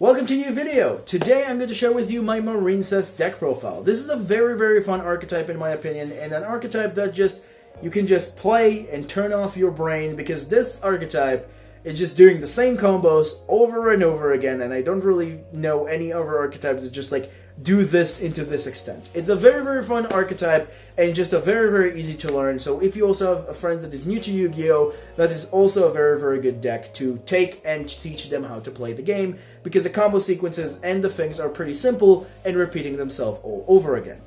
Welcome to a new video. Today I'm going to share with you my Marincess deck profile. This is a very fun archetype in my opinion, and an archetype that you can just play and turn off your brain, because this archetype is just doing the same combos over and over again, and I don't really know any other archetypes that just like do this into this extent. It's a very fun archetype and just a very easy to learn. So if you also have a friend that is new to Yu-Gi-Oh, that is also a very good deck to take and teach them how to play the game, because the combo sequences and the things are pretty simple and repeating themselves all over again.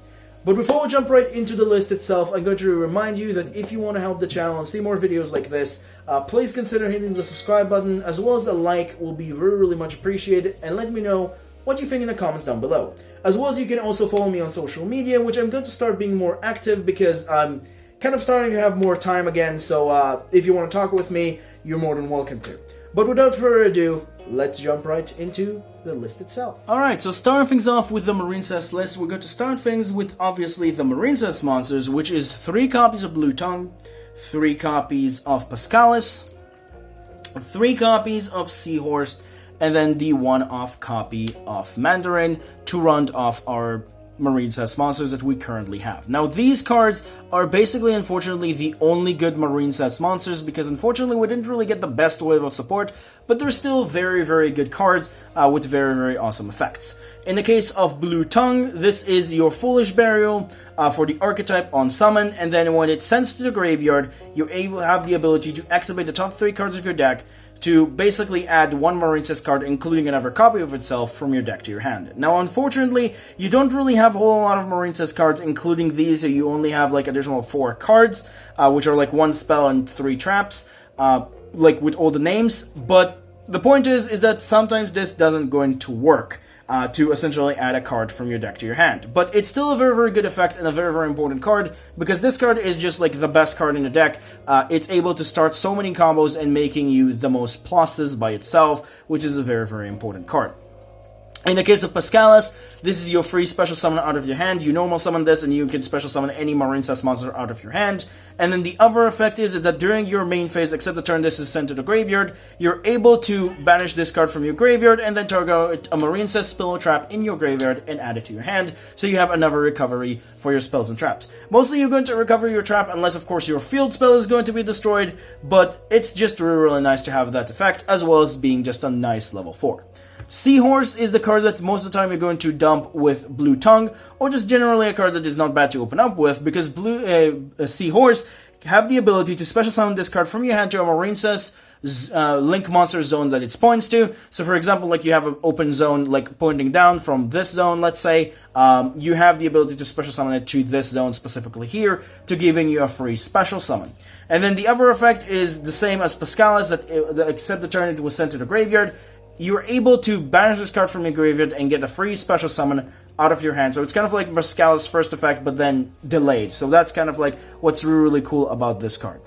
But before we jump right into the list itself, I'm going to remind you that if you want to help the channel and see more videos like this, please consider hitting the subscribe button, as well as a like will be really much appreciated, and let me know what you think in the comments down below. As well as you can also follow me on social media, which I'm going to start being more active because I'm kind of starting to have more time again, so if you want to talk with me, you're more than welcome to. But without further ado, let's jump right into the list itself. Alright, so starting things off with the Marincess list, we're going to start things with obviously the Marincess monsters, which is 3 copies of Blue Tongue, 3 copies of Pascalis, 3 copies of Seahorse, and then the one-off copy of Mandarin to round off our Marincess monsters that we currently have. Now, these cards are basically, unfortunately, the only good Marincess monsters, because unfortunately we didn't really get the best wave of support, but they're still very good cards with very awesome effects. In the case of Blue Tongue, this is your Foolish Burial for the archetype on summon, and then when it sends to the graveyard, you're able to have the ability to activate the top 3 cards of your deck to basically add 1 Marincess card, including another copy of itself, from your deck to your hand. Now, unfortunately, you don't really have a whole lot of Marincess cards, including these, so you only have like additional 4 cards, which are like 1 spell and 3 traps, like with all the names, but the point is that sometimes this doesn't going to work. To essentially add a card from your deck to your hand. But it's still a very good effect and a very important card, because this card is just like the best card in the deck. It's able to start so many combos and making you the most pluses by itself, which is a very important card. In the case of Pascalis, this is your free special summon out of your hand. You normal summon this and you can special summon any Marincess monster out of your hand. And then the other effect is that during your main phase, except the turn this is sent to the graveyard, you're able to banish this card from your graveyard and then target a Marincess spell or trap in your graveyard and add it to your hand, so you have another recovery for your spells and traps. Mostly you're going to recover your trap unless of course your field spell is going to be destroyed, but it's just really nice to have that effect, as well as being just a nice level 4. Seahorse is the card that most of the time you're going to dump with Blue Tongue, or just generally a card that is not bad to open up with, because Seahorse have the ability to special summon this card from your hand to a Marincess link monster zone that it points to. So for example, like you have an open zone like pointing down from this zone, let's say, you have the ability to special summon it to this zone specifically here, to giving you a free special summon. And then the other effect is the same as Pascalis, that except the turn it was sent to the graveyard, you're able to banish this card from your graveyard and get a free special summon out of your hand. So it's kind of like Pascalis' first effect, but then delayed. So that's kind of like what's really cool about this card.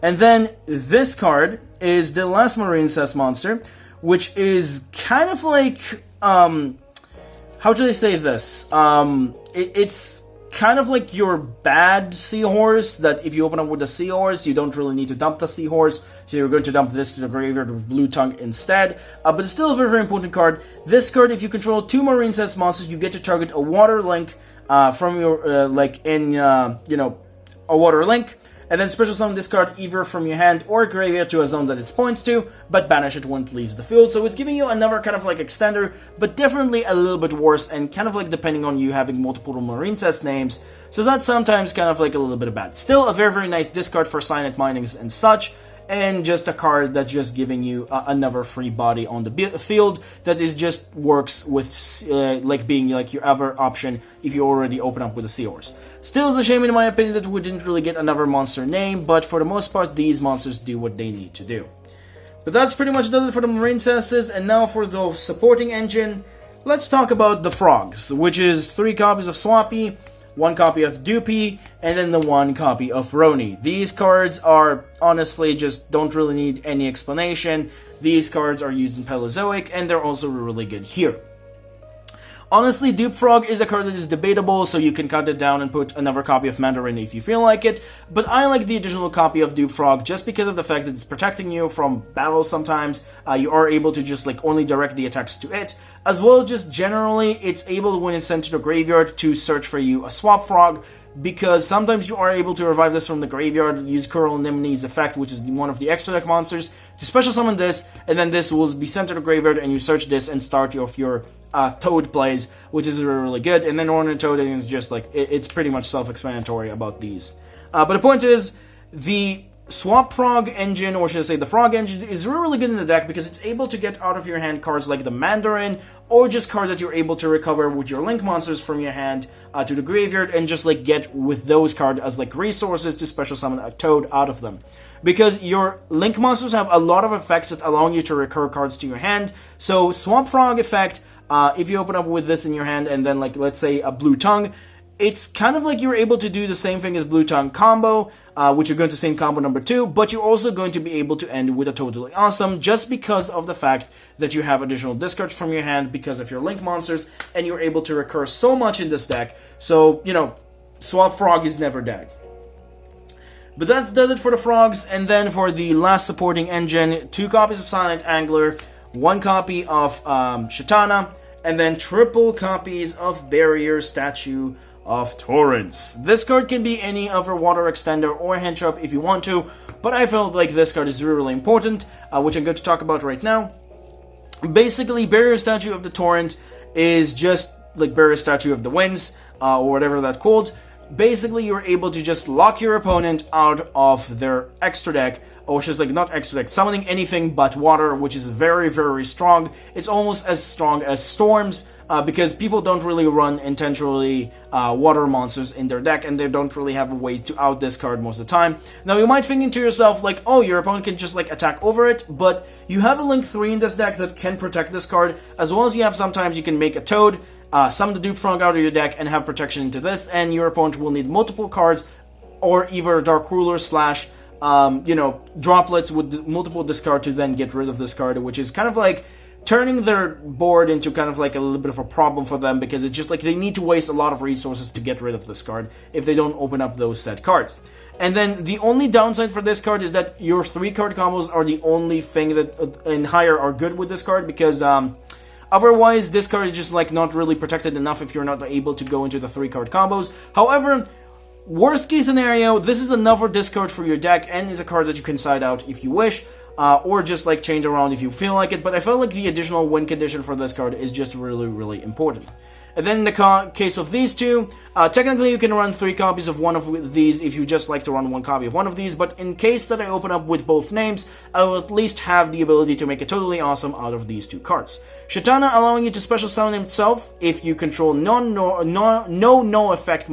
And then this card is the last Marincess monster, which is kind of like, how should I say this? It's kind of like your bad Seahorse, that if you open up with a Seahorse, you don't really need to dump the Seahorse, so you're going to dump this to the graveyard with Blue Tongue instead. But it's still a very important card. This card, if you control 2 Marincess monsters, you get to target a water link from your, a water link, and then special summon this card either from your hand or graveyard to a zone that it points to, but banish it when it leaves the field. So it's giving you another kind of like extender, but definitely a little bit worse, and kind of like depending on you having multiple Marincess names, so that's sometimes kind of like a little bit bad. Still a very nice discard for silent minings and such, and just a card that's just giving you another free body on the field that is just works with like being like your other option if you already open up with a Seahorse. Still, it's a shame in my opinion that we didn't really get another monster name, but for the most part these monsters do what they need to do. But that's pretty much does it for the Marincesses, and now for the supporting engine, let's talk about the Frogs, which is 3 copies of Swampy, 1 copy of Doopy, and then the 1 copy of Roni. These cards are honestly just don't really need any explanation. These cards are used in Paleozoic, and they're also really good here. Honestly, Dupe Frog is a card that is debatable, so you can cut it down and put another copy of Mandarin if you feel like it, but I like the additional copy of Dupe Frog just because of the fact that it's protecting you from battles sometimes. You are able to just like only direct the attacks to it, as well just generally it's able, when it's sent to the graveyard, to search for you a Swap Frog, because sometimes you are able to revive this from the graveyard, use Curl Nimini's effect, which is one of the extra deck monsters, to special summon this, and then this will be sent to the graveyard, and you search this and start your Toad plays, which is really, really good. And then Ornithopter is just like, it's pretty much self-explanatory about these. But the point is, the Swap Frog engine, or should I say the Frog engine, is really, really good in the deck because it's able to get out of your hand cards like the Mandarin, or just cards that you're able to recover with your Link monsters from your hand to the graveyard, and just like get with those cards as like resources to special summon a Toad out of them. Because your Link monsters have a lot of effects that allow you to recur cards to your hand. So Swap Frog effect, if you open up with this in your hand and then like let's say a Blue Tongue, it's kind of like you're able to do the same thing as Blue Tongue combo, which you're going to same combo number 2, but you're also going to be able to end with a Totally Awesome just because of the fact that you have additional discards from your hand because of your Link monsters, and you're able to recur so much in this deck. So, you know, Swap Frog is never dead. But that does it for the frogs, and then for the last supporting engine, 2 copies of Silent Angler, 1 copy of Shatana, and then triple copies of Barrier Statue of Torrents. This card can be any other water extender or hand trap if you want to, but I felt like this card is really, really important, which I'm going to talk about right now. Basically, Barrier Statue of the Torrent is just like Barrier Statue of the Winds, or whatever that's called. Basically, you're able to just lock your opponent out of their extra deck, or just like not extra deck, summoning anything but water, which is very, very strong. It's almost as strong as Storms, because people don't really run intentionally water monsters in their deck, and they don't really have a way to out this card most of the time. Now, you might think to yourself, like, oh, your opponent can just like attack over it, but you have a Link 3 in this deck that can protect this card, as well as you have sometimes you can make a Toad, summon the Dupe Frog out of your deck, and have protection into this, and your opponent will need multiple cards, or either Dark Ruler slash droplets with multiple discard to then get rid of this card, which is kind of like turning their board into kind of like a little bit of a problem for them, because it's just like they need to waste a lot of resources to get rid of this card if they don't open up those set cards. And then the only downside for this card is that your 3-card combos are the only thing that in higher are good with this card, because otherwise this card is just like not really protected enough if you're not able to go into the 3-card combos. However, worst case scenario, this is another discard for your deck, and is a card that you can side out if you wish, or just like change around if you feel like it, but I felt like the additional win condition for this card is just really, really important. And then in the case of these two, technically you can run 3 copies of one of these if you just like to run 1 copy of one of these, but in case that I open up with both names, I will at least have the ability to make it totally awesome out of these 2 cards. Shatana allowing you to special summon himself if you control no effect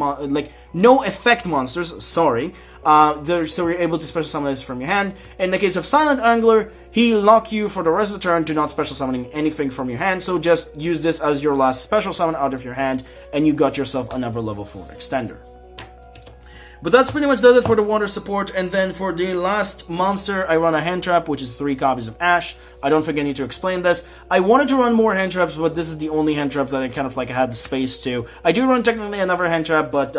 monsters, sorry. So you're able to special summon this from your hand. In the case of Silent Angler, he lock you for the rest of the turn to not special summoning anything from your hand, so just use this as your last special summon out of your hand, and you got yourself another level 4 extender. But that's pretty much does it for the water support, and then for the last monster, I run a hand trap, which is 3 copies of Ash. I don't think I need to explain this. I wanted to run more hand traps, but this is the only hand trap that I kind of like had the space to. I do run technically another hand trap, but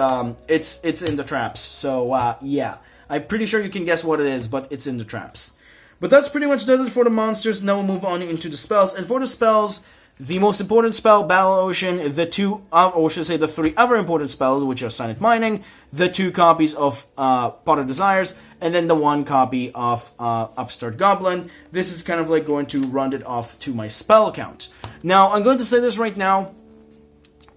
it's in the traps, so yeah. I'm pretty sure you can guess what it is, but it's in the traps. But that's pretty much does it for the monsters. Now we'll move on into the spells, and for the spells, the most important spell, Battle Ocean, the 2, or should I say the 3 other important spells, which are Silent Mining, the 2 copies of Pot of Desires, and then the 1 copy of Upstart Goblin. This is kind of like going to round it off to my spell count. Now, I'm going to say this right now.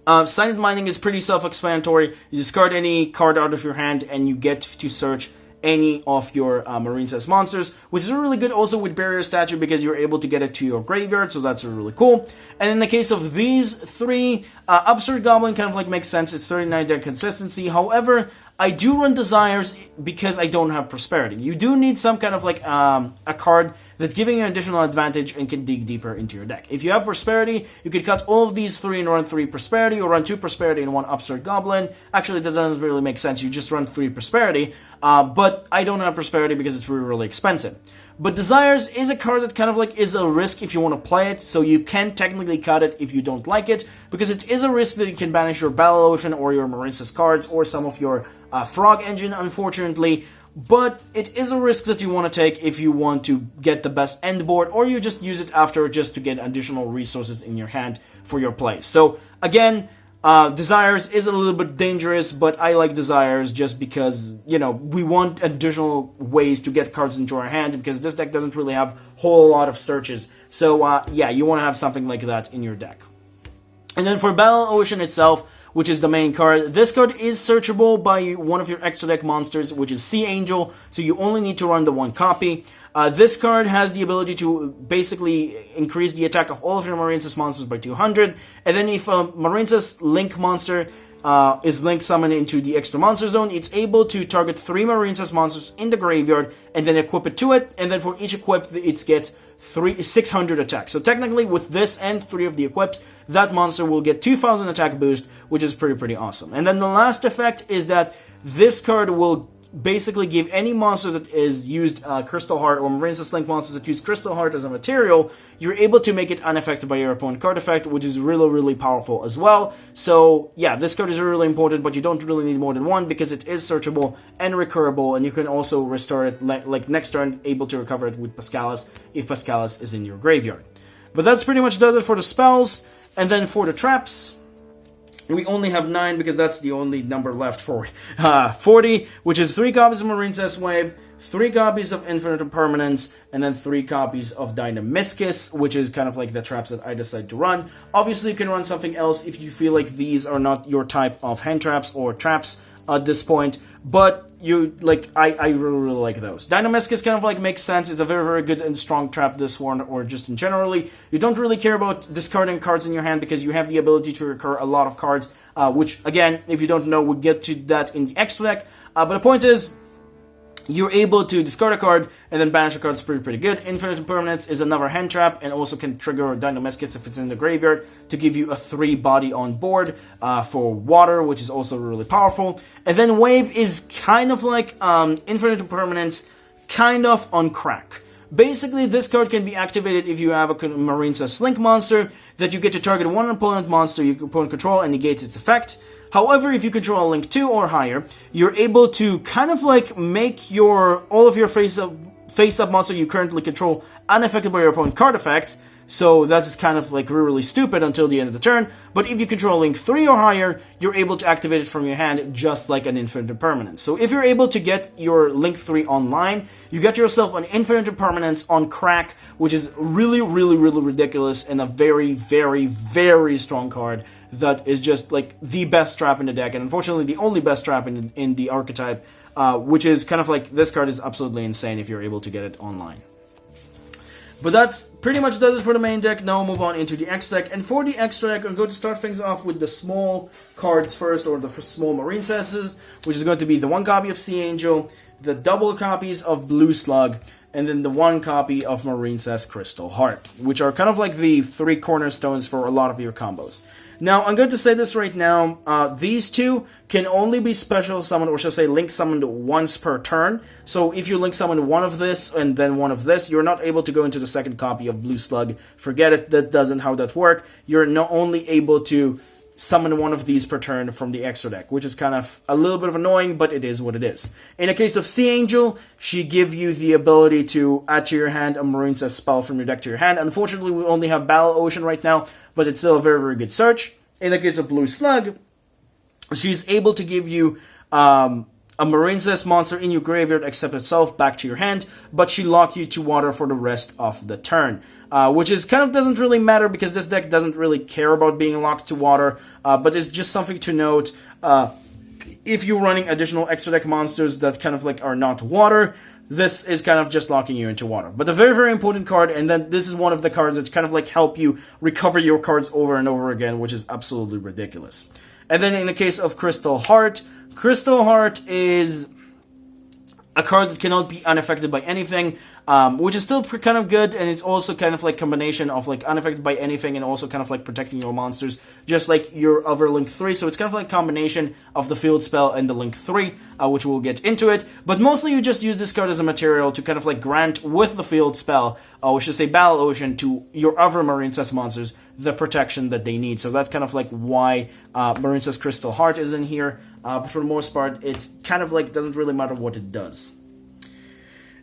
Silent Mining is pretty self-explanatory. You discard any card out of your hand, and you get to search any of your Marincess monsters, which is really good also with Barrier Statue because you're able to get it to your graveyard, so that's really cool. And in the case of these 3, Upstart Goblin kind of like makes sense, it's 39 deck consistency. However, I do run Desires because I don't have Prosperity. You do need some kind of like a card that's giving you an additional advantage and can dig deeper into your deck. If you have Prosperity, you could cut all of these 3 and run 3 Prosperity, or run 2 Prosperity and 1 Upstart Goblin. Actually, that doesn't really make sense. You just run 3 Prosperity, but I don't have Prosperity because it's really, really expensive. But Desires is a card that kind of like is a risk if you want to play it, so you can technically cut it if you don't like it, because it is a risk that you can banish your Battle Ocean or your Marincess cards or some of your Frog Engine, unfortunately. But it is a risk that you want to take if you want to get the best end board, or you just use it after just to get additional resources in your hand for your play. So again, Desires is a little bit dangerous, but I like Desires just because, you know, we want additional ways to get cards into our hand, because this deck doesn't really have a whole lot of searches. So yeah, you want to have something like that in your deck. And then for Battle Ocean itself, which is the main card, this card is searchable by one of your extra deck monsters, which is Sea Angel, so you only need to run the one copy. This card has the ability to basically increase the attack of all of your Marincess monsters by 200, and then if a Marincess Link monster is Link summoned into the extra monster zone, it's able to target 3 Marincess monsters in the graveyard, and then equip it to it, and then for each equip, it gets 600 attack. So technically, with this and 3 of the equips, that monster will get 2000 attack boost, which is pretty awesome. And then the last effect is that this card will basically give any monster that is used Crystal Heart, or Marincess Link monsters that use Crystal Heart as a material, you're able to make it unaffected by your opponent card effect, which is really powerful as well. So yeah, this card is really important, but you don't really need more than one because it is searchable and recurable, and you can also restore it like next turn, able to recover it with Pascalis if Pascalis is in your graveyard. But that's pretty much does it for the spells. And then for the traps, we only have 9 because that's the only number left for 40, which is 3 copies of Marincess Wave, 3 copies of Infinite Impermanence, and then 3 copies of Dynamiscus, which is kind of like the traps that I decide to run. Obviously, you can run something else if you feel like these are not your type of hand traps or traps at this point, but you like I really like those. Dynamiscus kind of like makes sense. It's a very good and strong trap this one, or just in generally. You don't really care about discarding cards in your hand because you have the ability to recur a lot of cards, which again, if you don't know, we'll get to that in the extra deck. But the point is, you're able to discard a card and then banish a card. It's pretty good. Infinite Impermanence is another hand trap and also can trigger Dynamiscus if it's in the graveyard to give you a 3 body on board for water, which is also really powerful. And then Wave is kind of like Infinite Impermanence, kind of on crack. Basically, this card can be activated if you have a Marincess Link monster that you get to target one opponent monster your opponent control and negates its effect. However, if you control a Link 2 or higher, you're able to kind of like make all of your face-up monster you currently control unaffected by your opponent's card effects. So that is kind of like really stupid until the end of the turn. But if you control Link 3 or higher, you're able to activate it from your hand just like an Infinite Impermanence. So if you're able to get your Link 3 online, you get yourself an Infinite Impermanence on crack, which is really ridiculous and a very strong card that is just like the best trap in the deck, and unfortunately the only best trap in the archetype, which is kind of like this card is absolutely insane if you're able to get it online. But that's pretty much does it for the main deck. Now we'll move on into the extra deck. And for the extra deck, I'm going to start things off with the small cards first, or the small Marincesses, which is going to be the 1 copy of Sea Angel, the double copies of Blue Slug, and then the 1 copy of Marincess Crystal Heart, which are kind of like the 3 cornerstones for a lot of your combos. Now, I'm going to say this right now, these 2 can only be special summoned, or should I say link summoned once per turn. So if you link summon one of this and then one of this, you're not able to go into the 2nd copy of Blue Slug. Forget it, that doesn't how that work. You're not only able to summon one of these per turn from the extra deck, which is kind of a little bit of annoying, but it is what it is. In the case of Sea Angel, she gives you the ability to add to your hand a Marincess spell from your deck to your hand. Unfortunately, we only have Battle Ocean right now, but it's still a very good search. In the case of Blue Slug, she's able to give you a Marincess monster in your graveyard except itself back to your hand, but she locks you to water for the rest of the turn. Which is kind of doesn't really matter because this deck doesn't really care about being locked to water, but it's just something to note. If you're running additional extra deck monsters that kind of like are not water, this is kind of just locking you into water. But a very important card, and then this is one of the cards that kind of like help you recover your cards over and over again, which is absolutely ridiculous. And then in the case of Crystal Heart is a card that cannot be unaffected by anything. which is still kind of good, and it's also kind of like combination of like unaffected by anything and also kind of like protecting your monsters, just like your other Link 3. So it's kind of like combination of the field spell and the Link 3, which we'll get into it. But mostly you just use this card as a material to kind of like grant with the field spell, or should say Battle Ocean, to your other Marincess monsters the protection that they need. So that's kind of like why Marincess Crystal Heart is in here. But for the most part, it's kind of like, doesn't really matter what it does.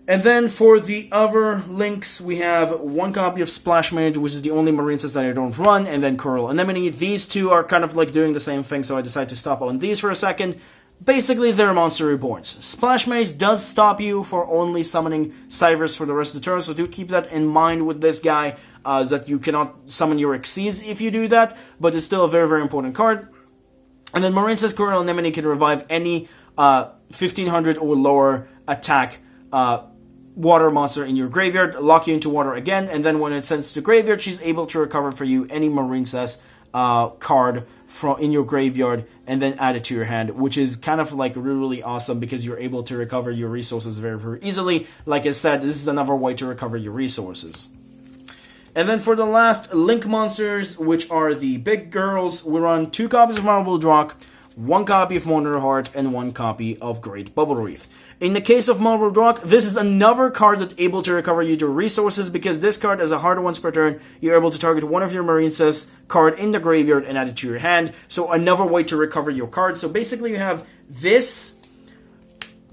And then for the other links, we have one copy of Splash Mage, which is the only Marincess that I don't run, and then Coral Anemone. These two are kind of like doing the same thing, so I decided to stop on these for a second. Basically, they're Monster Reborns. Splash Mage does stop you for only summoning Cybers for the rest of the turn, so do keep that in mind with this guy, that you cannot summon your Xyz if you do that, but it's still a very, very important card. And then Marincess Coral Anemone can revive any 1500 or lower attack water monster in your graveyard, lock you into water again, and then when it sends to the graveyard, she's able to recover for you any Marincess card from in your graveyard and then add it to your hand, which is kind of like really, really awesome because you're able to recover your resources very, very easily. Like I said, this is another way to recover your resources. And then for the last Link monsters, which are the big girls, we run 2 copies of Marble Rock, 1 copy of Wonder Heart, and 1 copy of Great Bubble Reef. In the case of Marble Rock, this is another card that's able to recover you your resources, because this card, as a hard once per turn, you're able to target one of your Marincess card in the graveyard and add it to your hand. So another way to recover your card. So basically you have this,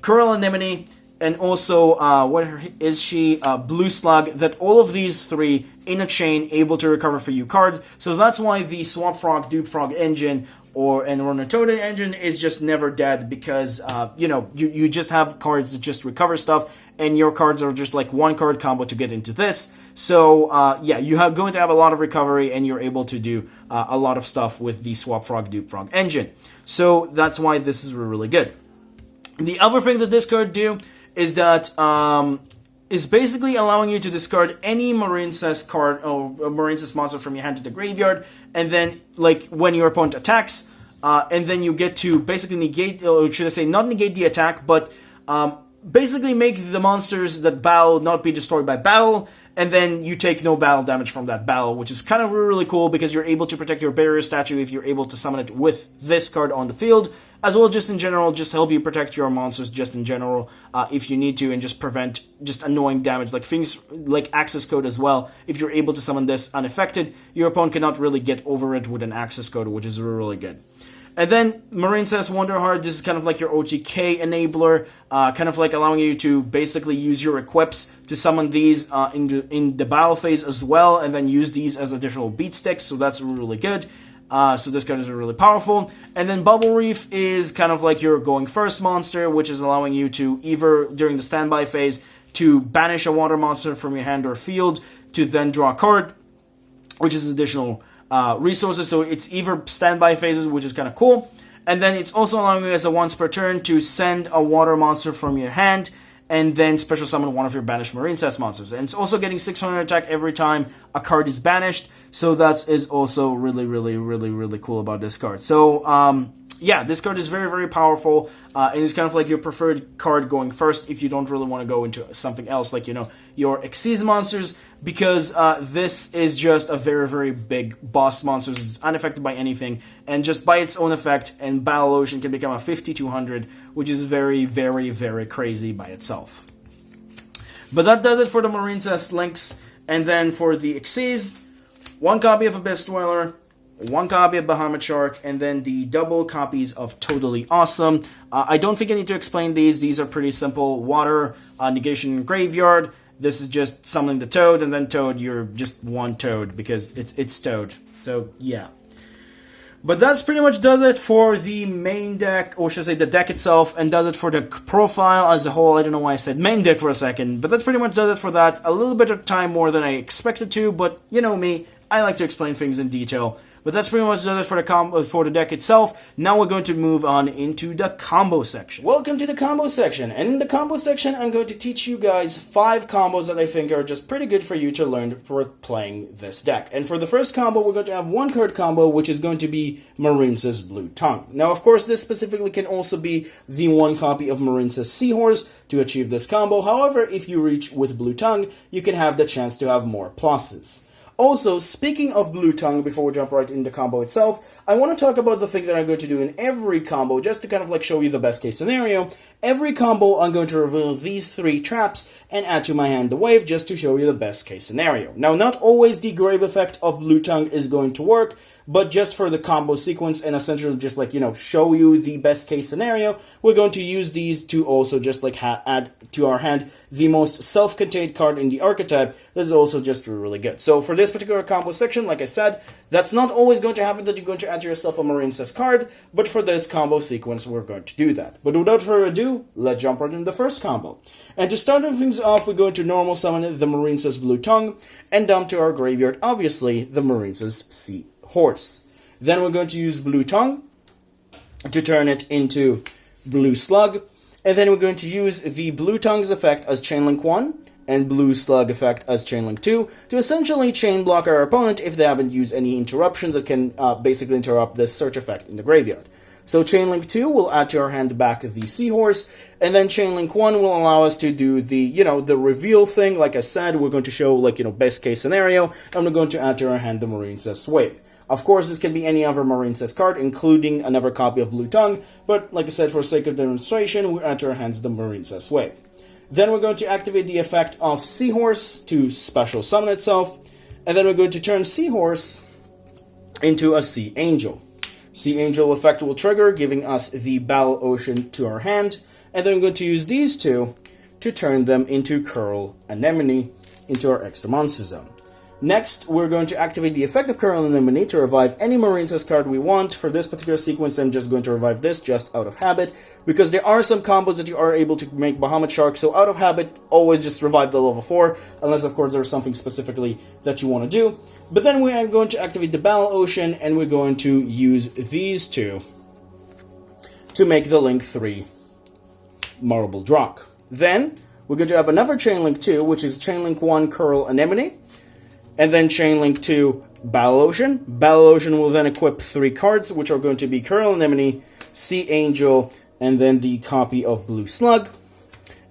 Coral Anemone, and also, what is she? Blue Slug, that all of these 3 in a chain able to recover for you cards. So that's why the Swamp Frog, Dupe Frog engine and Ronatoda engine is just never dead, because, you just have cards that just recover stuff, and your cards are just like 1 card combo to get into this. So, you're going to have a lot of recovery, and you're able to do a lot of stuff with the Swamp Frog, Dupe Frog engine. So that's why this is really good. The other thing that this card do is that is basically allowing you to discard any Marincess card or Marincess monster from your hand to the graveyard, and then like when your opponent attacks, and then you get to basically negate, or should I say not negate the attack, but basically make the monsters that battle not be destroyed by battle, and then you take no battle damage from that battle, which is kind of really cool because you're able to protect your barrier statue if you're able to summon it with this card on the field, as well just in general, just help you protect your monsters just in general if you need to, and just prevent just annoying damage, like things like access code as well. If you're able to summon this unaffected, your opponent cannot really get over it with an access code, which is really good. And then Marincess Wonder Heart, this is kind of like your OTK enabler, kind of like allowing you to basically use your equips to summon these in the battle phase as well, and then use these as additional beat sticks, so that's really good. So this card is really powerful. And then Bubble Reef is kind of like your going first monster, which is allowing you to either, during the standby phase, to banish a water monster from your hand or field, to then draw a card, which is additional resources. So it's either standby phases, which is kind of cool, and then it's also allowing you as a once per turn to send a water monster from your hand and then special summon one of your banished Marincess monsters. And it's also getting 600 attack every time a card is banished, so that is also really, really, really, really cool about this card. So this card is very, very powerful, and it's kind of like your preferred card going first if you don't really want to go into something else, like, your Xyz monsters, because this is just a very, very big boss monster. It's unaffected by anything, and just by its own effect, and Battle Ocean can become a 5200, which is very, very, very crazy by itself. But that does it for the Marincess links. And then for the Xyz, 1 copy of Abyss Dweller, 1 copy of Bahamut Shark, and then the double copies of Totally Awesome. I don't think I need to explain these. These are pretty simple. Water, negation graveyard. This is just summoning the Toad, and then Toad, you're just 1 Toad, because it's Toad. So, yeah. But that's pretty much does it for the main deck, or should I say the deck itself, and does it for the profile as a whole. I don't know why I said main deck for a second, but that's pretty much does it for that. A little bit of time more than I expected to, but you know me, I like to explain things in detail. But that's pretty much it for the deck itself. Now we're going to move on into the combo section. Welcome to the combo section. And in the combo section, I'm going to teach you guys 5 combos that I think are just pretty good for you to learn for playing this deck. And for the first combo, we're going to have 1 card combo, which is going to be Marincess Blue Tongue. Now, of course, this specifically can also be the 1 copy of Marincess Seahorse to achieve this combo. However, if you reach with Blue Tongue, you can have the chance to have more pluses. Also, speaking of Blue Tongue, before we jump right into the combo itself, I want to talk about the thing that I'm going to do in every combo, just to kind of like show you the best case scenario. Every combo, I'm going to reveal these 3 traps and add to my hand the wave, just to show you the best case scenario. Now, not always the grave effect of Blue Tongue is going to work, but just for the combo sequence and essentially just like, show you the best case scenario, we're going to use these to also just like add to our hand the most self-contained card in the archetype that is also just really good. So for this particular combo section, like I said, that's not always going to happen that you're going to add to yourself a Marincess card, but for this combo sequence, we're going to do that. But without further ado, let's jump right into the first combo. And to start things off, we're going to normal summon the Marincess Blue Tongue and dump to our graveyard, obviously, the Marincess Seahorse. Then we're going to use Blue Tongue to turn it into Blue Slug. And then we're going to use the Blue Tongue's effect as Chainlink 1 and Blue Slug effect as Chainlink 2 to essentially chain block our opponent if they haven't used any interruptions that can basically interrupt this search effect in the graveyard. So Chainlink 2 will add to our hand back the Seahorse, and then Chainlink 1 will allow us to do the, the reveal thing. Like I said, we're going to show, best case scenario, and we're going to add to our hand the Marincess Wave. Of course, this can be any other Marincess card, including another copy of Blue Tongue, but like I said, for sake of demonstration, we add to our hands the Marincess Wave. Then we're going to activate the effect of Seahorse to special summon itself, and then we're going to turn Seahorse into a Sea Angel. Sea Angel effect will trigger, giving us the Battle Ocean to our hand, and then we're going to use these 2 to turn them into Curl Anemone into our extra monster zone. Next, we're going to activate the effect of Curl Anemone to revive any Marincess card we want. For this particular sequence, I'm just going to revive this just out of habit, because there are some combos that you are able to make Bahamut Shark, so out of habit, always just revive the level 4, unless of course there's something specifically that you want to do. But then we are going to activate the Battle Ocean, and we're going to use these 2 to make the Link 3 Marble Drock. Then, we're going to have another Chainlink 2, which is Chainlink 1 Curl Anemone, and then Chainlink 2 Battle Ocean. Battle Ocean will then equip 3 cards, which are going to be Curl Anemone, Sea Angel, and then the copy of Blue Slug.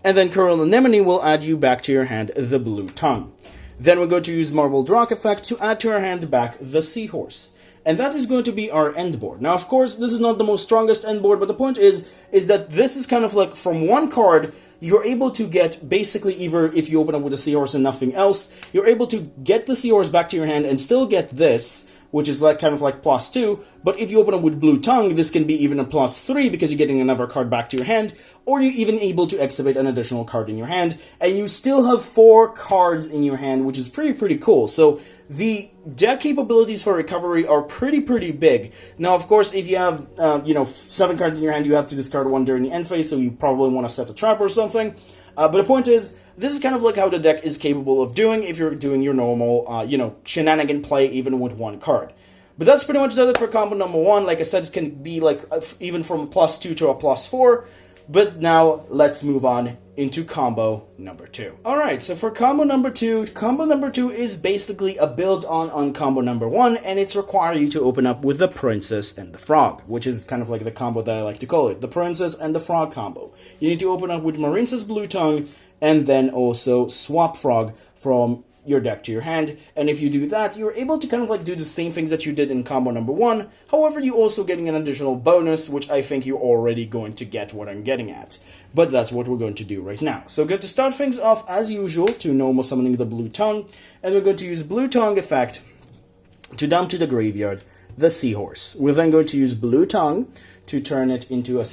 And then Curl Anemone will add you back to your hand the Blue Tongue. Then we're going to use Marble Drock effect to add to our hand back the Seahorse. And that is going to be our end board. Now, of course, this is not the most strongest end board, but the point is that this is kind of like from 1 card, you're able to get basically either, if you open up with a Seahorse and nothing else, you're able to get the Seahorse back to your hand and still get this, which is kind of like +2, but if you open up with Blue Tongue, this can be even a +3 because you're getting another card back to your hand, or you're even able to activate an additional card in your hand, and you still have 4 cards in your hand, which is pretty cool. So the deck capabilities for recovery are pretty big. Now, of course, if you have 7 cards in your hand, you have to discard 1 during the end phase, so you probably want to set a trap or something. But the point is, this is kind of like how the deck is capable of doing if you're doing your normal, shenanigan play even with 1 card. But that's pretty much it for combo number 1. Like I said, this can be even from a +2 to a +4. But now, let's move on into combo number 2. Alright, so for combo number 2 is basically a build on combo number 1, and it's require you to open up with the Princess and the Frog, which is kind of like the combo that I like to call it, the Princess and the Frog combo. You need to open up with Marincess Blue Tongue, and then also swap Frog from your deck to your hand, and if you do that, you're able to kind of do the same things that you did in combo number 1, however, you're also getting an additional bonus, which I think you're already going to get what I'm getting at. But that's what we're going to do right now. So we're going to start things off, as usual, to normal summoning the Blue Tongue, and we're going to use Blue Tongue effect to dump to the graveyard the Seahorse. We're then going to use Blue Tongue to turn it into a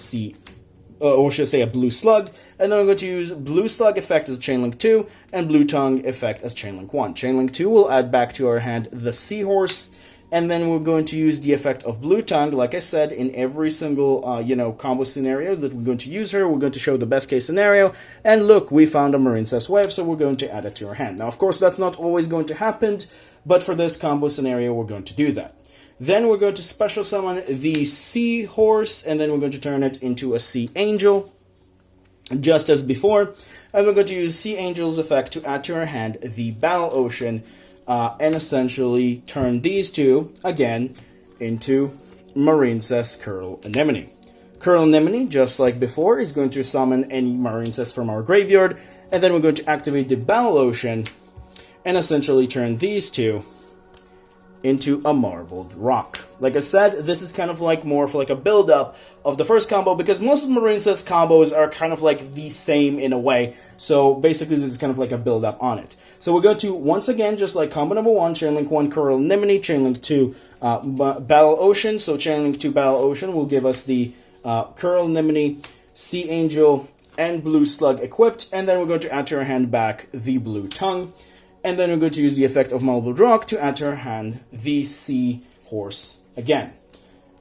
or should I say a Blue Slug, and then I'm going to use Blue Slug effect as Chainlink 2, and Blue Tongue effect as Chainlink 1. Chainlink 2 will add back to our hand the Seahorse, and then we're going to use the effect of Blue Tongue, like I said, in every single, combo scenario that we're going to use her. We're going to show the best case scenario, and look, we found a Marincess Wave, so we're going to add it to our hand. Now, of course, that's not always going to happen, but for this combo scenario, we're going to do that. Then we're going to special summon the Seahorse, and then we're going to turn it into a Sea Angel, just as before. And we're going to use Sea Angel's effect to add to our hand the Battle Ocean, and essentially turn these two, again, into Marincess Curl Anemone. Curl Anemone, just like before, is going to summon any Marincess from our graveyard, and then we're going to activate the Battle Ocean, and essentially turn these two into a Marbled Rock. Like I said, this is kind of like more of like a build-up of the first combo, because most of Marincess combos are kind of like the same in a way, so basically this is kind of like a build-up on it. So we're going to, once again, just like combo number 1, Chainlink 1, Curl Anemone, Chainlink 2, Battle Ocean. So Chainlink 2, Battle Ocean will give us the Curl Anemone, Sea Angel, and Blue Slug equipped, and then we're going to add to our hand back the Blue Tongue, and then we're going to use the effect of Marbled Rock to add to our hand the Seahorse again.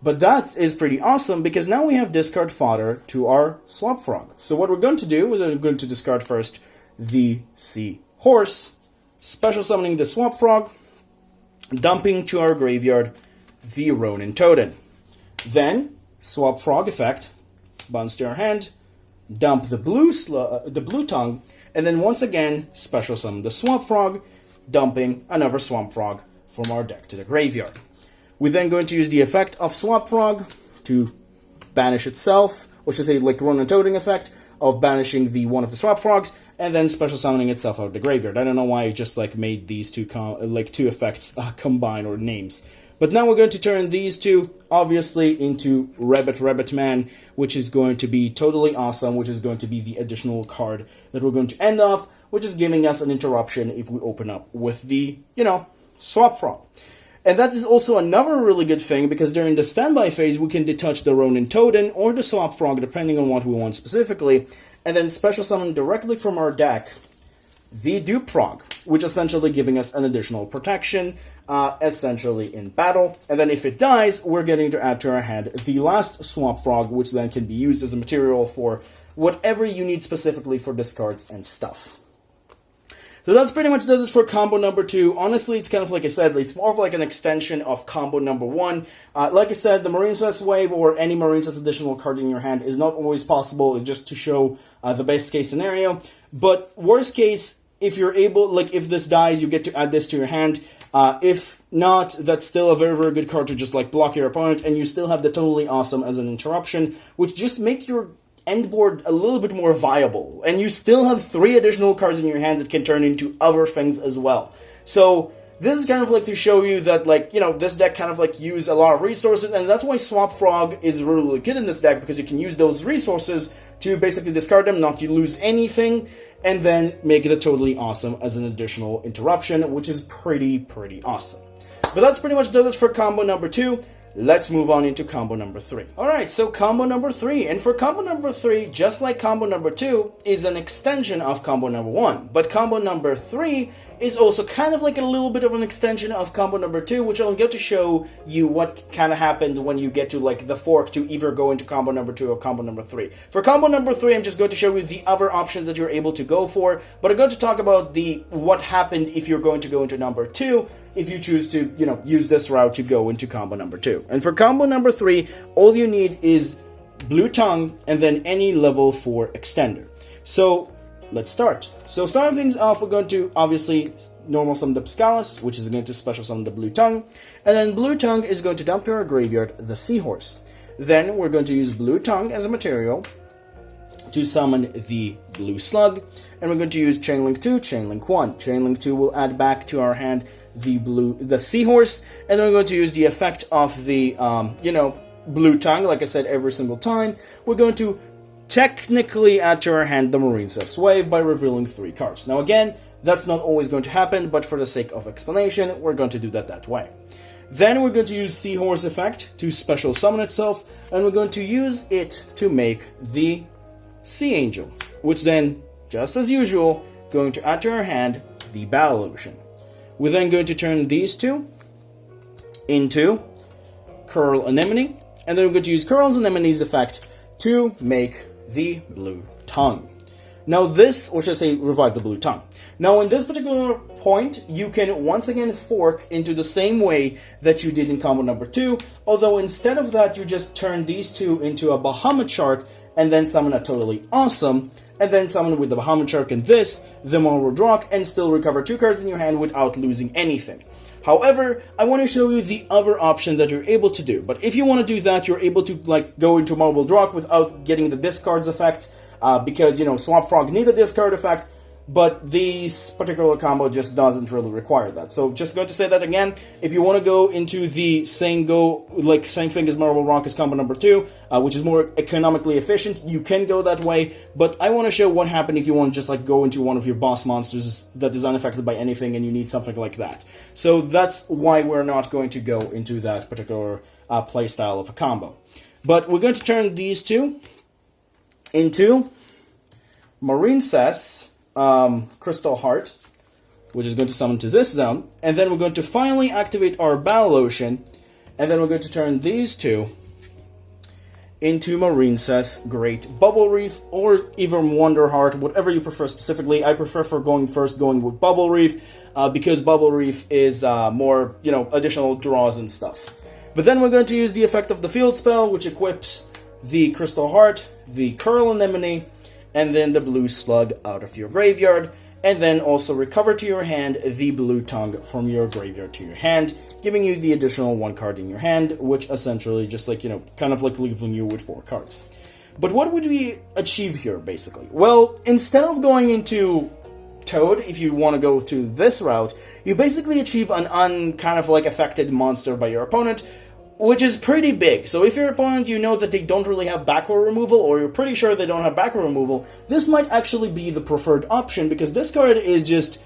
But that is pretty awesome, because now we have discard fodder to our Swap Frog. So what we're going to do is we're going to discard first the Seahorse, special summoning the Swap Frog, dumping to our graveyard the Ronin Totem. Then, Swap Frog effect, bounce to our hand, dump the Blue Tongue, and then once again, special summon the Swamp Frog, dumping another Swamp Frog from our deck to the graveyard. We're then going to use the effect of Swamp Frog to banish itself, or should I say like Ronin Totem effect of banishing the one of the Swamp Frogs, and then special summoning itself out of the graveyard. I don't know why I just like made these two two effects combine or names. But now we're going to turn these two, obviously, into Rabbit Man, which is going to be totally awesome, which is going to be the additional card that we're going to end off, which is giving us an interruption if we open up with the, Swap Frog. And that is also another really good thing, because during the standby phase, we can detach the Ronin Totem or the Swap Frog, depending on what we want specifically, and then special summon directly from our deck the Dupe Frog, which essentially giving us an additional protection, essentially in battle. And then if it dies, we're getting to add to our hand the last Swamp Frog, which then can be used as a material for whatever you need specifically for discards and stuff. So that's pretty much does it for combo number 2. Honestly, it's kind of like I said, it's more of like an extension of combo number 1. Like I said, the Marincess wave or any Marincess additional card in your hand is not always possible, it's just to show the best case scenario. But worst case, if you're able, like if this dies, you get to add this to your hand. If not, that's still a very, very good card to just like block your opponent, and you still have the totally awesome as an interruption, which just make your end board a little bit more viable. And you still have 3 additional cards in your hand that can turn into other things as well. So this is kind of like to show you that, like, this deck kind of like use a lot of resources, and that's why Swap Frog is really, really good in this deck, because you can use those resources to basically discard them, not you lose anything, and then make it totally awesome as an additional interruption, which is pretty awesome. But that's pretty much does it for combo number 2. Let's move on into combo number 3. Alright, so combo number 3. And for combo number 3, just like combo number 2, is an extension of combo number 1. But combo number 3 is also kind of like a little bit of an extension of combo number 2, which I'll get to show you what kind of happened when you get to like the fork to either go into combo number 2 or combo number 3. For combo number 3, I'm just going to show you the other options that you're able to go for, but I'm going to talk about what happened if you're going to go into number 2, if you choose to, use this route to go into combo number 2. And for combo number 3, all you need is Blue Tongue and then any level 4 extender. So let's start. So starting things off, we're going to obviously normal summon the Piscalis, which is going to special summon the Blue Tongue, and then Blue Tongue is going to dump to our graveyard the Seahorse. Then we're going to use Blue Tongue as a material to summon the Blue Slug, and we're going to use Chainlink 2, Chainlink 1. Chainlink 2 will add back to our hand the Seahorse, and then we're going to use the effect of the Blue Tongue. Like I said, every single time we're going to technically add to our hand the Marincess wave by revealing 3 cards. Now again, that's not always going to happen, but for the sake of explanation, we're going to do that way. Then we're going to use Seahorse effect to special summon itself, and we're going to use it to make the Sea Angel, which then, just as usual, going to add to our hand the Battle Ocean. We're then going to turn these two into Curl Anemone, and then we're going to use Curl Anemone's effect to make the Blue Tongue. Now this, or should I say, revive the Blue Tongue. Now in this particular point, you can once again fork into the same way that you did in combo number 2, although instead of that, you just turn these two into a Bahamut Shark and then summon a Totally Awesome, and then summon with the Bahamut Shark and this, the Marbled Rock, and still recover 2 cards in your hand without losing anything. However, I want to show you the other option that you're able to do. But if you want to do that, you're able to like go into Marbled Rock without getting the discards effects, because, you know, Swamp Frog need a discard effect, but this particular combo just doesn't really require that. So just going to say that again, if you want to go into the same thing as Marbled Rock as combo number 2, which is more economically efficient, you can go that way, but I want to show what happens if you want to just like go into one of your boss monsters that is unaffected by anything and you need something like that. So that's why we're not going to go into that particular playstyle of a combo. But we're going to turn these two into Marincess, Crystal Heart, which is going to summon to this zone, and then we're going to finally activate our Battle Ocean, and then we're going to turn these two into Marincess, Great Bubble Reef, or even Wonder Heart, whatever you prefer specifically. I prefer for going with Bubble Reef, because Bubble Reef is more, you know, additional draws and stuff. But then we're going to use the effect of the Field Spell, which equips the Crystal Heart, the Curl Anemone, and then the Blue Slug out of your graveyard, and then also recover to your hand the Blue Tongue from your graveyard to your hand, giving you the additional 1 card in your hand, which essentially just like, you know, kind of like leaving you with 4 cards. But what would we achieve here, basically? Well, instead of going into Toad, if you want to go to this route, you basically achieve an kind of like affected monster by your opponent, which is pretty big. So if your opponent, you know that they don't really have back row removal, or you're pretty sure they don't have back row removal, this might actually be the preferred option, because this card is just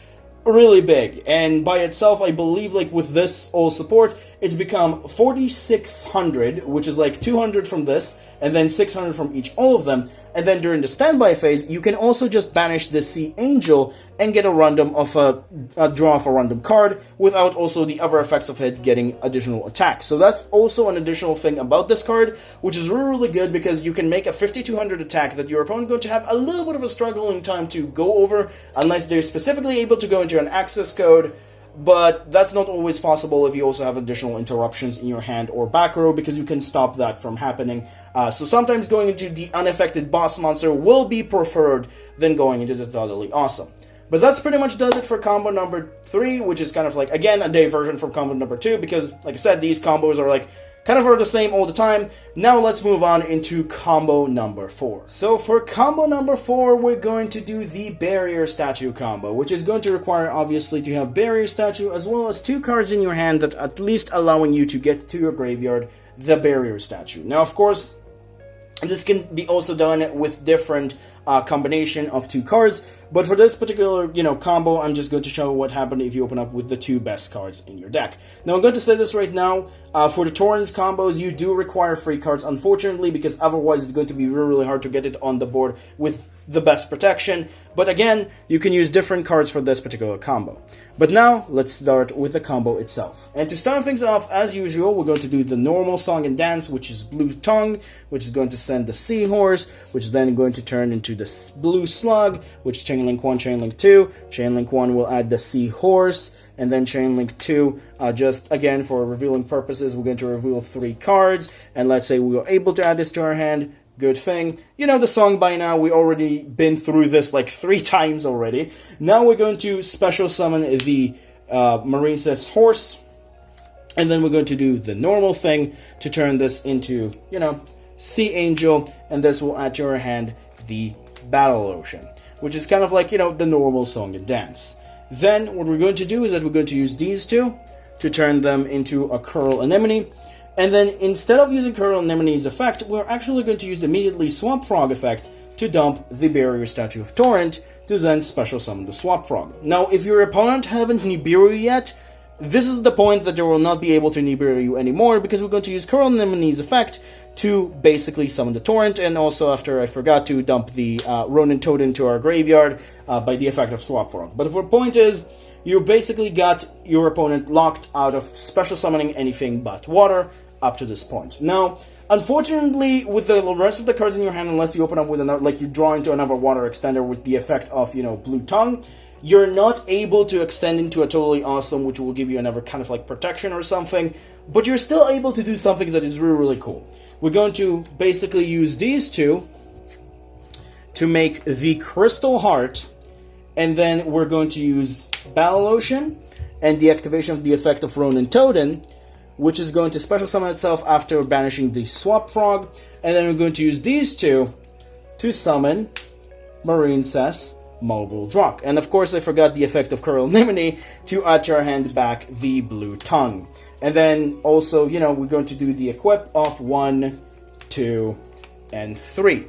really big. And by itself, I believe, like, with this all support, it's become 4,600, which is like 200 from this, and then 600 from all of them. And then during the standby phase, you can also just banish the Sea Angel and get a random of a draw of a random card without also the other effects of it getting additional attacks. So that's also an additional thing about this card, which is really, really good, because you can make a 5,200 attack that your opponent is going to have a little bit of a struggling time to go over, unless they're specifically able to go into an access code. But that's not always possible if you also have additional interruptions in your hand or back row, because you can stop that from happening. So sometimes going into the unaffected boss monster will be preferred than going into the Totally Awesome. But that's pretty much does it for combo number 3, which is kind of like, again, a diversion from combo number 2, because, like I said, these combos are like kind of are the same all the time. Now let's move on into combo number 4. So for combo number 4, we're going to do the Barrier Statue combo, which is going to require, obviously, to have Barrier Statue as well as 2 cards in your hand that at least allowing you to get to your graveyard the Barrier Statue. Now, of course, this can be also done with different combination of 2 cards, but for this particular, you know, combo, I'm just going to show what happened if you open up with the 2 best cards in your deck. Now, I'm going to say this right now, for the Torrents combos, you do require free cards, unfortunately, because otherwise it's going to be really, really hard to get it on the board with the best protection. But again, you can use different cards for this particular combo. But now, let's start with the combo itself. And to start things off, as usual, we're going to do the normal song and dance, which is Blue Tongue, which is going to send the Seahorse, which is then going to turn into the Blue Slug, which Chainlink 1, Chainlink 2. Chainlink 1 will add the Seahorse, and then Chainlink 2, just again for revealing purposes, we're going to reveal 3 cards, and let's say we were able to add this to our hand. Good thing. You know the song by now, we already been through this like 3 times already. Now we're going to special summon the Marincess Horse, and then we're going to do the normal thing to turn this into, you know, Sea Angel, and this will add to our hand the Battle Ocean, which is kind of like, you know, the normal song and dance. Then what we're going to do is that we're going to use these 2 to turn them into a Curl Anemone. And then instead of using Curl Anemone's effect, we're actually going to use immediately Swamp Frog effect to dump the Barrier Statue of Torrent to then special summon the Swamp Frog. Now, if your opponent haven't Nibiru yet, this is the point that they will not be able to Nibiru you anymore, because we're going to use Curl Anemone's effect to basically summon the Torrent, and also after I forgot to dump the Ronin Toad into our graveyard by the effect of Swamp Frog. But the point is, you basically got your opponent locked out of special summoning anything but water, up to this point. Now, unfortunately, with the rest of the cards in your hand, unless you open up with another, like you draw into another water extender with the effect of, you know, Blue Tongue, you're not able to extend into a Totally Awesome, which will give you another kind of like protection or something, but you're still able to do something that is really, really cool. We're going to basically use these two to make the Crystal Heart, and then we're going to use Battle Ocean and the activation of the effect of Ronin Totem, which is going to special summon itself after banishing the Swap Frog, and then we're going to use these two to summon Marincess Mobile Drock. And of course I forgot the effect of Coral Anemone to add to our hand back the Blue Tongue. And then also, you know, we're going to do the equip of 1, 2, and 3.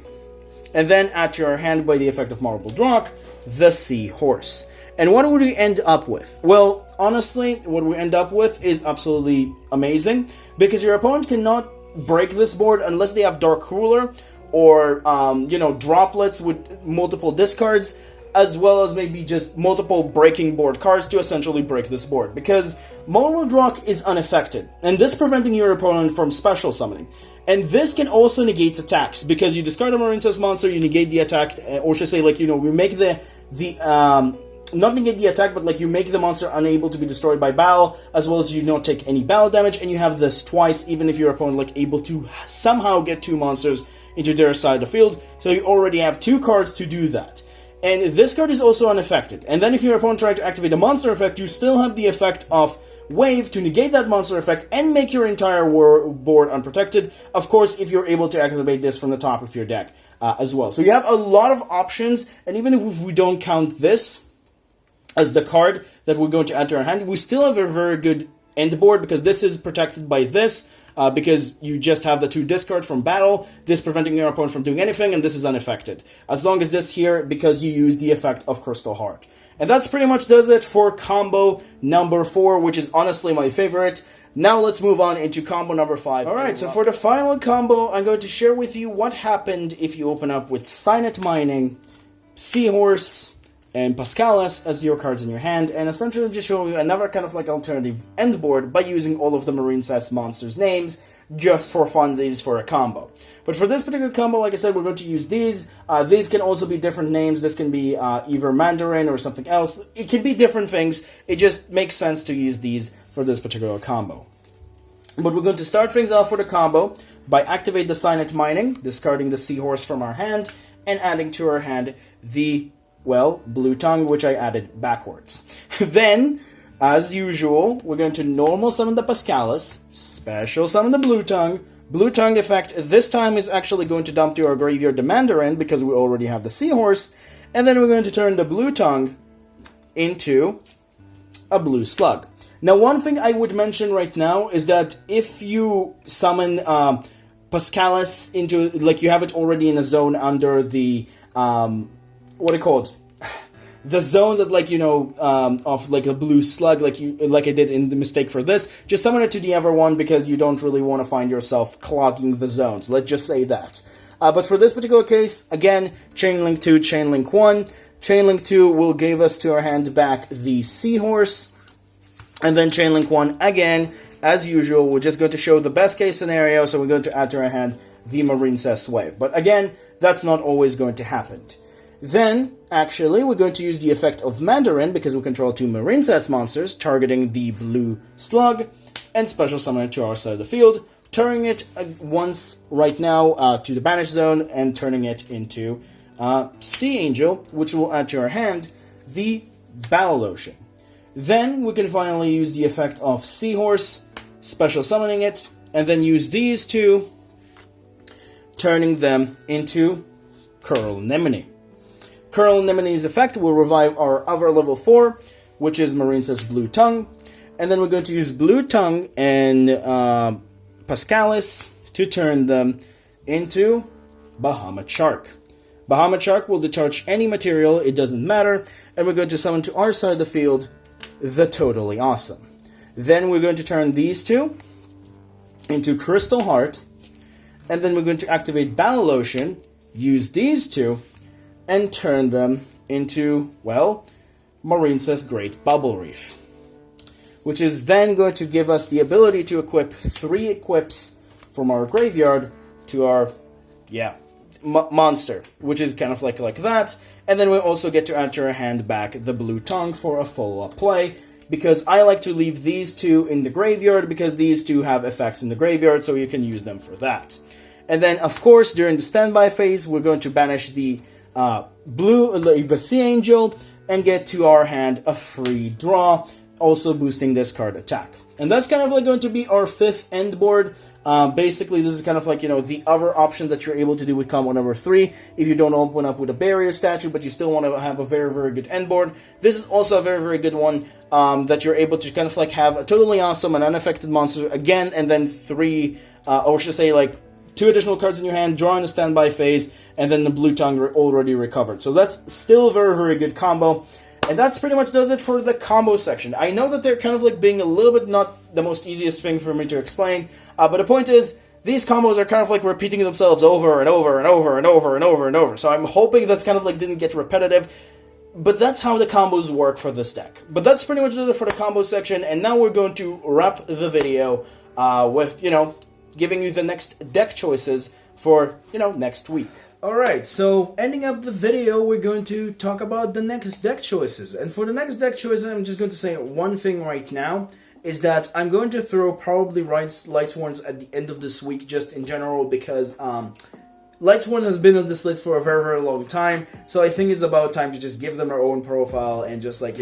And then add to our hand by the effect of Marble Drock, the Seahorse. And what would we end up with? Well, honestly, what we end up with is absolutely amazing, because your opponent cannot break this board unless they have Dark Ruler or, you know, droplets with multiple discards, as well as maybe just multiple breaking board cards to essentially break this board. Because Marble Drock is unaffected, and this preventing your opponent from special summoning. And this can also negate attacks, because you discard a Marincess monster, you negate the attack, or should I say, like, you know, we make not negate the attack, but like you make the monster unable to be destroyed by battle, as well as you don't take any battle damage, and you have this twice, even if your opponent like able to somehow get 2 monsters into their side of the field. So you already have 2 cards to do that. And this card is also unaffected. And then if your opponent tries to activate a monster effect, you still have the effect of Wave to negate that monster effect and make your entire board unprotected. Of course, if you're able to activate this from the top of your deck as well. So you have a lot of options, and even if we don't count this as the card that we're going to add to our hand, we still have a very good end board, because this is protected by this, because you just have the 2 discard from battle, this preventing your opponent from doing anything, and this is unaffected. As long as this here, because you use the effect of Crystal Heart. And that's pretty much does it for combo number 4, which is honestly my favorite. Now let's move on into combo number 5. Alright, so for the final combo, I'm going to share with you what happened if you open up with Signet Mining, Seahorse, and Pascalis as your cards in your hand, and essentially just show you another kind of like alternative end board by using all of the Marincess monsters' names just for funsies for a combo. But for this particular combo, like I said, we're going to use these. These can also be different names. This can be either Mandarin or something else. It could be different things. It just makes sense to use these for this particular combo. But we're going to start things off for the combo by activate the Signet Mining, discarding the Seahorse from our hand, and adding to our hand the, well, Blue Tongue, which I added backwards. Then, as usual, we're going to normal summon the Pascalis, special summon the Blue Tongue. Blue Tongue effect this time is actually going to dump to our graveyard the Mandarin, because we already have the Seahorse, and then we're going to turn the Blue Tongue into a Blue Slug. Now, one thing I would mention right now is that if you summon Pascalis into, like, you have it already in a zone under the, what do you call it? The zone that, like, you know, of like a Blue Slug, like I did in the mistake for this, just summon it to the other one, because you don't really want to find yourself clogging the zones. Let's just say that. But for this particular case, again, Chainlink 2, Chainlink 1. Chainlink 2 will give us to our hand back the Seahorse, and then Chainlink 1 again, as usual. We're just going to show the best case scenario, so we're going to add to our hand the Marincess Wave. But again, that's not always going to happen. Then, actually, we're going to use the effect of Mandarin, because we control 2 Marincess monsters, targeting the Blue Slug, and special summon it to our side of the field, turning it once right now to the Banish Zone, and turning it into Sea Angel, which will add to our hand the Battle Ocean. Then, we can finally use the effect of Seahorse, special summoning it, and then use these two, turning them into Coral Anemone. Coral Anemone's effect will revive our other level 4, which is Marincess Blue Tongue. And then we're going to use Blue Tongue and Pascalis to turn them into Bahamut Shark. Bahamut Shark will discharge any material, it doesn't matter. And we're going to summon to our side of the field the Totally Awesome. Then we're going to turn these two into Crystal Heart. And then we're going to activate Battle Ocean, use these two, and turn them into, well, Marincess Great Bubble Reef. which is then going to give us the ability to equip 3 equips from our graveyard to our, monster, which is kind of like that. And then we also get to add to our hand back the blue tongue for a follow-up play, because I like to leave these 2 in the graveyard, because these 2 have effects in the graveyard, so you can use them for that. And then, of course, during the standby phase, we're going to banish the the Sea Angel, and get to our hand a free draw, also boosting this card attack. And that's kind of like going to be our 5th end board. Basically, this is kind of like, the other option that you're able to do with combo number 3, if you don't open up with a barrier statue, but you still want to have a very, very good end board. This is also a very, very good one, that you're able to kind of like have a totally awesome and unaffected monster again, and then 3, or should I say like 2 additional cards in your hand, draw in the standby phase, and then the blue tongue already recovered. So that's still a very, very good combo. And that's pretty much does it for the combo section. I know that they're kind of like being a little bit not the most easiest thing for me to explain, but the point is, these combos are kind of like repeating themselves over and over and over and over and over and over. So I'm hoping that's kind of like didn't get repetitive, but that's how the combos work for this deck. But that's pretty much it for the combo section, and now we're going to wrap the video with, giving you the next deck choices for, next week. Alright, so ending up the video, we're going to talk about the next deck choices. And for the next deck choices, I'm just going to say one thing right now, is that I'm going to throw probably Lightsworns at the end of this week, just in general, because Lightsworn has been on this list for a very, very long time, so I think it's about time to just give them their own profile, and just like,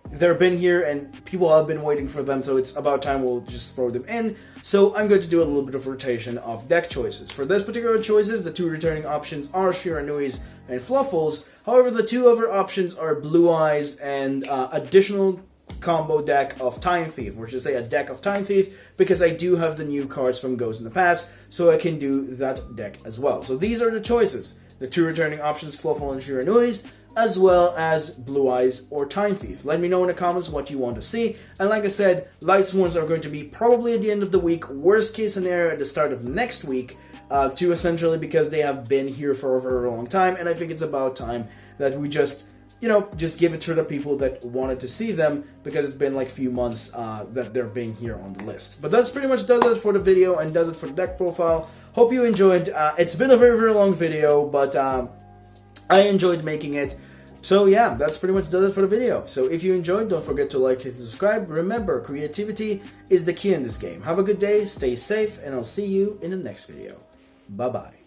they've been here and people have been waiting for them, so it's about time we'll just throw them in. So I'm going to do a little bit of rotation of deck choices. For this particular choices, the 2 returning options are Shiranuis and Fluffles. However, the 2 other options are Blue Eyes and additional combo deck of Time Thief, or should I say a deck of Time Thief, because I do have the new cards from Ghost in the Past, so I can do that deck as well. So these are the choices. The 2 returning options, Fluffle and Shiranuis, as well as Blue Eyes or Time Thief. Let me know in the comments what you want to see. And like I said, Lightsworns are going to be probably at the end of the week, worst case scenario at the start of next week, to essentially because they have been here for a very long time, and I think it's about time that we just, just give it to the people that wanted to see them, because it's been like a few months that they're being here on the list. But that's pretty much does it for the video and does it for the deck profile. Hope you enjoyed. It's been a very, very long video, but I enjoyed making it. So yeah, that's pretty much does it for the video. So if you enjoyed, don't forget to like and subscribe. Remember, creativity is the key in this game. Have a good day, stay safe, and I'll see you in the next video. Bye-bye.